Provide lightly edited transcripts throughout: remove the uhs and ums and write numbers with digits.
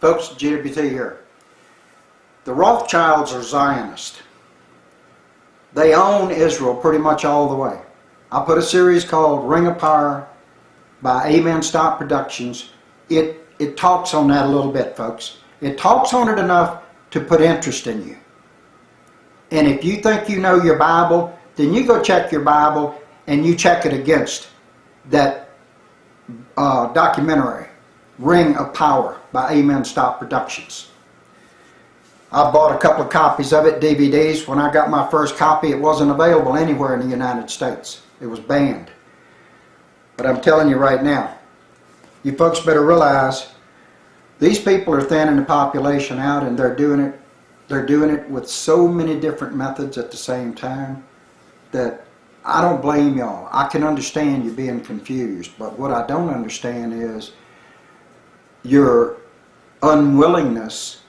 Folks, GWT here. The Rothschilds are Zionists. They own Israel pretty much all the way. I put a series called Ring of Power by Amen Stop Productions. It talks on that a little bit, folks. It talks on it enough to put interest in you. And if you think you know your Bible, then you go check your Bible and you check it against that documentary, Ring of Power by Amen Stop Productions. I bought a couple of copies of it, DVDs. When I got my first copy, it wasn't available anywhere in the United States. It was banned. But I'm telling you right now, you folks better realize these people are thinning the population out, and they're doing it with so many different methods at the same time that I don't blame y'all. I can understand you being confused, but what I don't understand is your unwillingness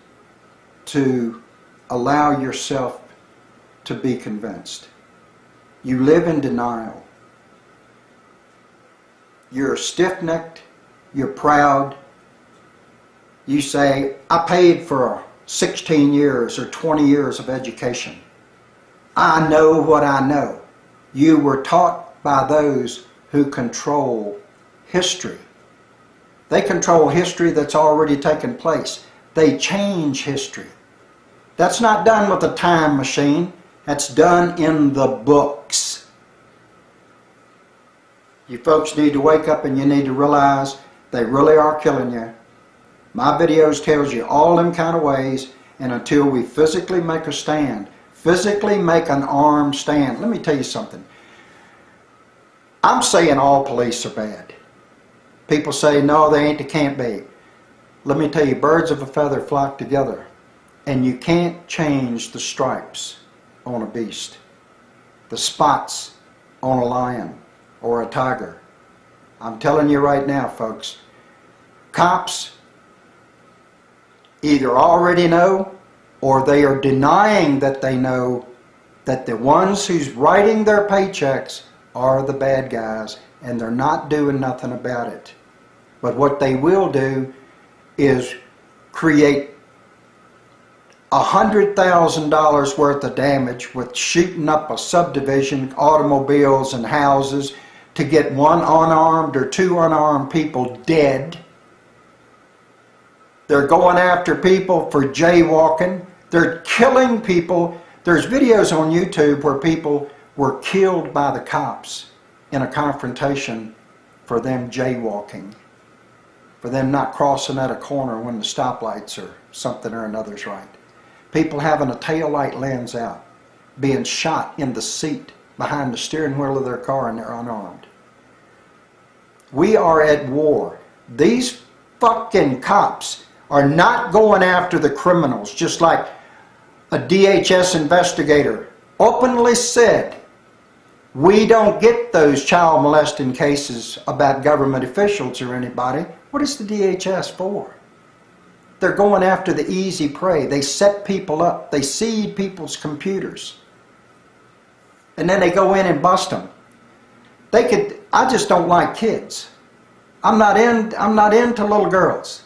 to allow yourself to be convinced. You live in denial. You're stiff-necked. You're proud. You say, I paid for 16 years or 20 years of education. I know what I know. You were taught by those who control history. They control history that's already taken place. They change history. That's not done with a time machine. That's done in the books. You folks need to wake up, and you need to realize they really are killing you. My videos tells you all them kind of ways, and until we physically make a stand, physically make an armed stand. Let me tell you something. I'm saying all police are bad. People say, no, they ain't, they can't be. Let me tell you, birds of a feather flock together, and you can't change the stripes on a beast, the spots on a lion or a tiger. I'm telling you right now, folks, cops either already know, or they are denying that they know that the ones who's writing their paychecks are the bad guys, and they're not doing nothing about it. But what they will do is create $100,000 worth of damage with shooting up a subdivision, automobiles and houses, to get one unarmed or two unarmed people dead. They're going after people for jaywalking. They're killing people. There's videos on YouTube where people were killed by the cops in a confrontation for them jaywalking, for them not crossing at a corner when the stoplights or something or another's right. People having a taillight lens out, being shot in the seat behind the steering wheel of their car, and they're unarmed. We are at war. These fucking cops are not going after the criminals, just like a DHS investigator openly said, we don't get those child molesting cases about government officials or anybody. What is the DHS for? They're going after the easy prey. They set people up. They seed people's computers. And then they go in and bust them. I just don't like kids. I'm not into little girls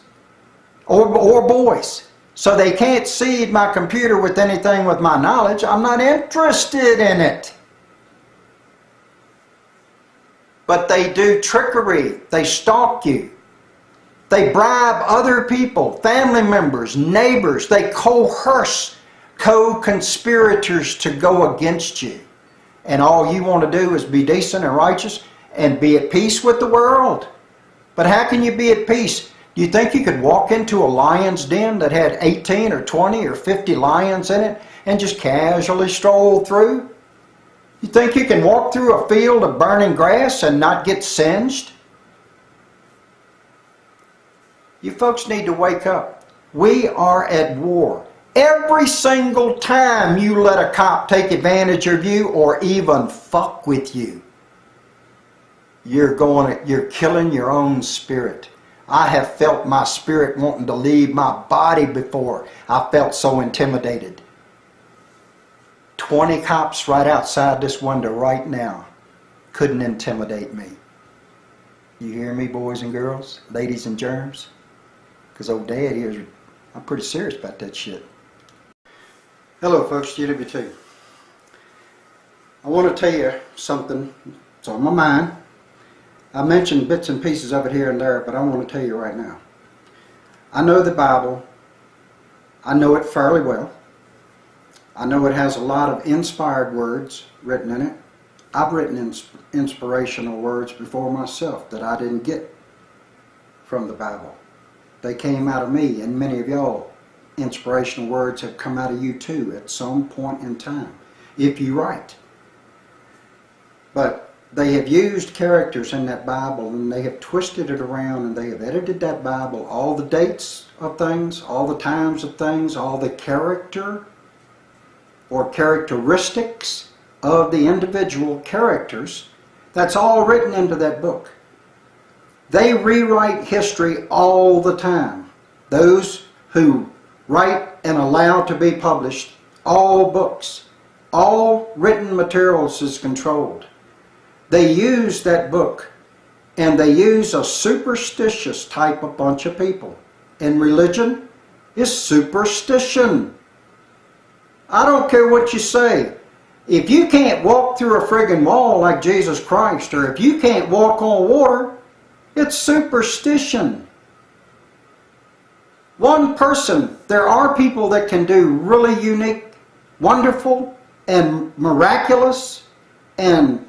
or boys. So they can't seed my computer with anything with my knowledge. I'm not interested in it. But they do trickery. They stalk you. They bribe other people, family members, neighbors. They coerce co-conspirators to go against you. And all you want to do is be decent and righteous and be at peace with the world. But how can you be at peace? Do you think you could walk into a lion's den that had 18 or 20 or 50 lions in it and just casually stroll through? You think you can walk through a field of burning grass and not get singed? You folks need to wake up. We are at war. Every single time you let a cop take advantage of you or even fuck with you, you're killing your own spirit. I have felt my spirit wanting to leave my body before. I felt so intimidated. 20 cops right outside this window right now couldn't intimidate me. You hear me, boys and girls, ladies and germs? because old Dad here, I'm pretty serious about that shit. Hello folks, GW2. I want to tell you something that's on my mind. I mentioned bits and pieces of it here and there, but I want to tell you right now. I know the Bible. I know it fairly well. I know it has a lot of inspired words written in it. I've written inspirational words before myself that I didn't get from the Bible. They came out of me, and many of y'all, inspirational words have come out of you too at some point in time, if you write. But they have used characters in that Bible, and they have twisted it around, and they have edited that Bible, all the dates of things, all the times of things, all the character or characteristics of the individual characters. That's all written into that book. They rewrite history all the time. Those who write and allow to be published, all books, all written materials is controlled. They use that book, and they use a superstitious type of bunch of people. And religion is superstition. I don't care what you say. If you can't walk through a friggin' wall like Jesus Christ, or if you can't walk on water, it's superstition. One person, there are people that can do really unique, wonderful, and miraculous, and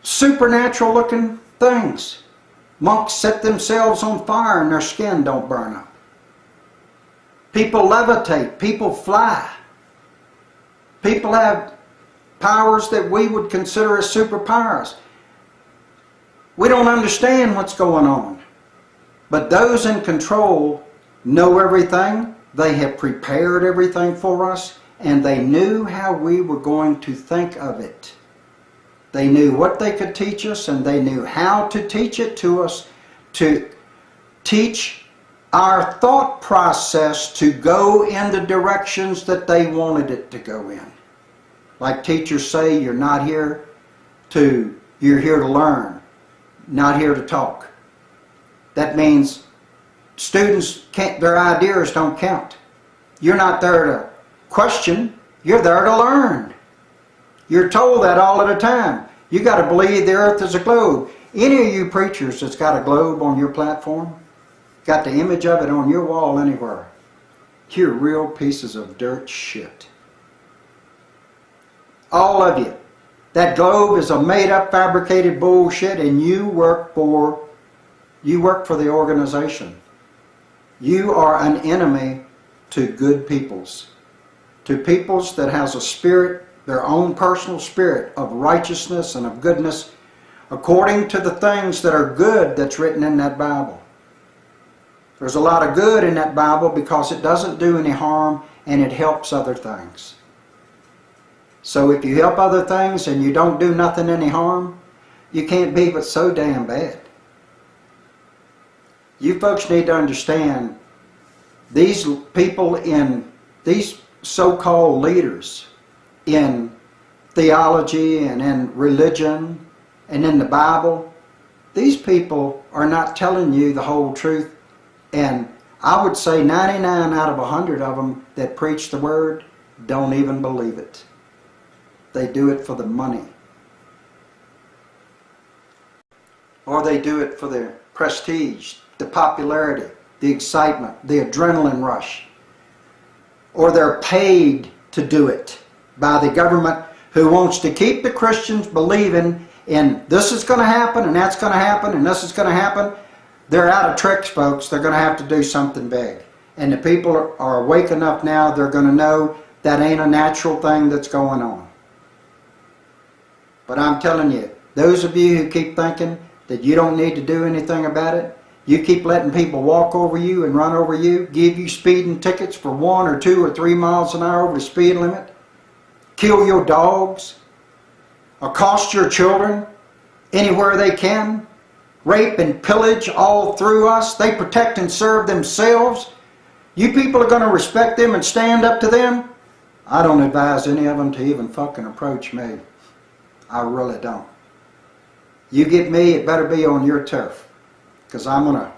supernatural looking things. Monks set themselves on fire and their skin don't burn up. People levitate, people fly. People have powers that we would consider as superpowers. We don't understand what's going on. But those in control know everything. They have prepared everything for us, and they knew how we were going to think of it. They knew what they could teach us, and they knew how to teach it to us, to teach our thought process to go in the directions that they wanted it to go in. Like teachers say, you're here to learn, not here to talk. That means students can't, their ideas don't count. You're not there to question, you're there to learn. You're told that all of the time. You got to believe the earth is a globe. Any of you preachers that's got a globe on your platform, got the image of it on your wall anywhere, you're real pieces of dirt shit. All of you. That globe is a made-up, fabricated bullshit, and you work for the organization. You are an enemy to good peoples. To peoples that has a spirit, their own personal spirit of righteousness and of goodness, according to the things that are good that's written in that Bible. There's a lot of good in that Bible because it doesn't do any harm and it helps other things. So if you help other things and you don't do nothing any harm, you can't be but so damn bad. You folks need to understand, these people in, these so-called leaders in theology and in religion and in the Bible, these people are not telling you the whole truth. And I would say 99 out of 100 of them that preach the word don't even believe it. They do it for the money. Or they do it for the prestige, the popularity, the excitement, the adrenaline rush. Or they're paid to do it by the government, who wants to keep the Christians believing in this is going to happen and that's going to happen and this is going to happen. They're out of tricks, folks. They're going to have to do something big. And the people are awake enough now, they're going to know that ain't a natural thing that's going on. But I'm telling you, those of you who keep thinking that you don't need to do anything about it, you keep letting people walk over you and run over you, give you speeding tickets for 1 or 2 or 3 miles an hour over the speed limit, kill your dogs, accost your children anywhere they can, rape and pillage all through us. They protect and serve themselves. You people are going to respect them and stand up to them? I don't advise any of them to even fucking approach me. I really don't. You get me, it better be on your turf, because I'm going to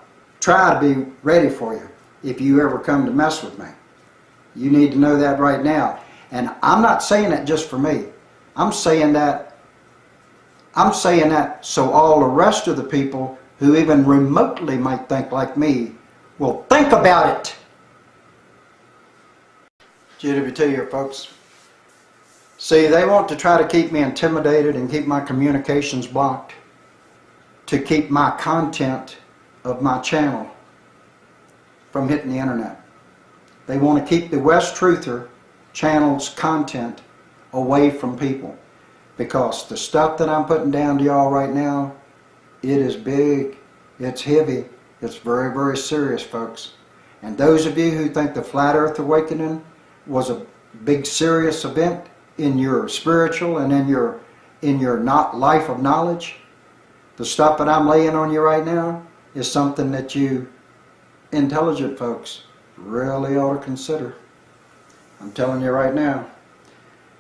try to be ready for you if you ever come to mess with me. You need to know that right now. And I'm not saying that just for me. I'm saying that so all the rest of the people who even remotely might think like me will think about it. GWT here, folks. See, they want to try to keep me intimidated and keep my communications blocked, to keep my content of my channel from hitting the internet. They want to keep the Wes Truther channel's content away from people, because the stuff that I'm putting down to y'all right now, it is big, it's heavy, it's very, very serious, folks. And those of you who think the Flat Earth Awakening was a big serious event in your spiritual and in your not life of knowledge, the stuff that I'm laying on you right now is something that you intelligent folks really ought to consider. I'm telling you right now.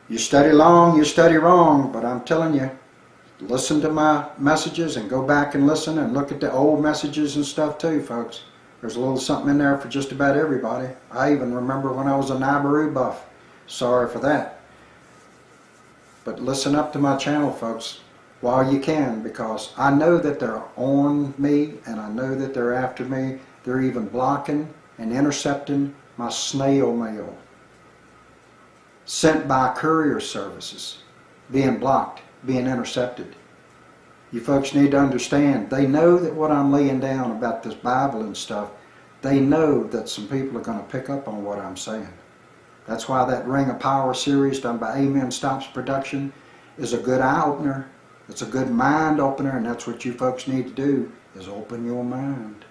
You study long, you study wrong, but I'm telling you, listen to my messages and go back and listen and look at the old messages and stuff too, folks. There's a little something in there for just about everybody. I even remember when I was a Nabaru buff. Sorry for that. But listen up to my channel, folks, while you can, because I know that they're on me and I know that they're after me. They're even blocking and intercepting my snail mail sent by courier services, being blocked, being intercepted. You folks need to understand, they know that what I'm laying down about this Bible and stuff, they know that some people are going to pick up on what I'm saying. That's why that Ring of Power series done by Amen Stops Production is a good eye-opener. It's a good mind opener, and that's what you folks need to do, is open your mind.